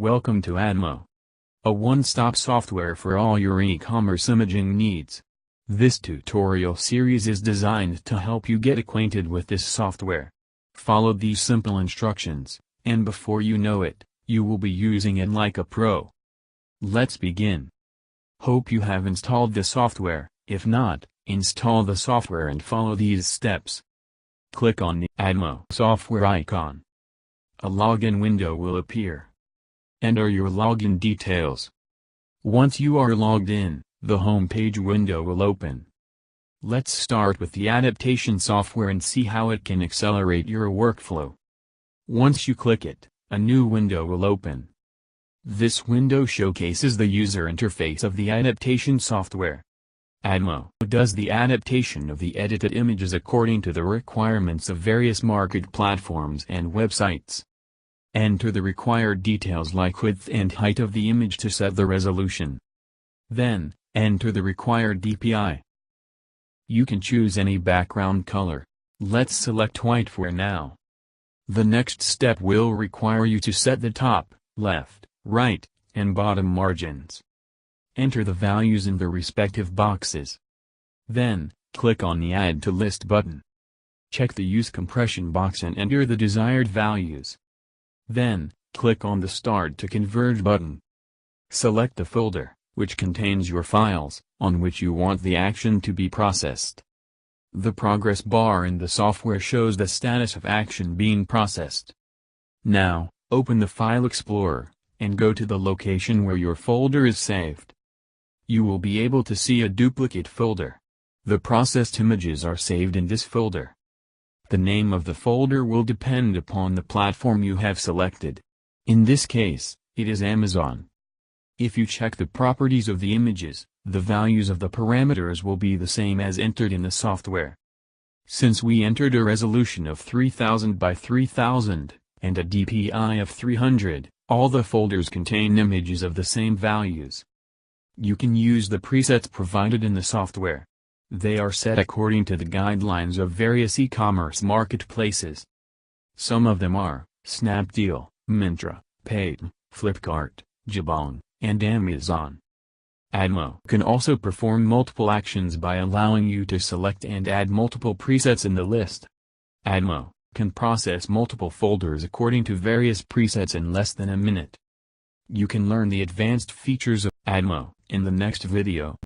Welcome to Adamo, a one-stop software for all your e-commerce imaging needs. This tutorial series is designed to help you get acquainted with this software. Follow these simple instructions, and before you know it, you will be using it like a pro. Let's begin. Hope you have installed the software. If not, install the software and follow these steps. Click on the Adamo software icon. A login window will appear. Enter your login details. Once you are logged in, the home page window will open. Let's start with the adaptation software and see how it can accelerate your workflow. Once you click it, a new window will open. This window showcases the user interface of the adaptation software. Adamo does the adaptation of the edited images according to the requirements of various market platforms and websites. Enter the required details like width and height of the image to set the resolution. Then, enter the required DPI. You can choose any background color. Let's select white for now. The next step will require you to set the top, left, right, and bottom margins. Enter the values in the respective boxes. Then, click on the Add to List button. Check the Use Compression box and enter the desired values. Then, click on the Start to Converge button. Select the folder, which contains your files, on which you want the action to be processed. The progress bar in the software shows the status of action being processed. Now, open the File Explorer, and go to the location where your folder is saved. You will be able to see a duplicate folder. The processed images are saved in this folder. The name of the folder will depend upon the platform you have selected. In this case, it is Amazon. If you check the properties of the images, the values of the parameters will be the same as entered in the software. Since we entered a resolution of 3000 by 3000, and a DPI of 300, all the folders contain images of the same values. You can use the presets provided in the software. They are set according to the guidelines of various e-commerce marketplaces. Some of them are Snapdeal, Myntra, Paytm, Flipkart, Jabong, and Amazon. Adamo can also perform multiple actions by allowing you to select and add multiple presets in the list. Adamo can process multiple folders according to various presets in less than a minute. You can learn the advanced features of Adamo in the next video.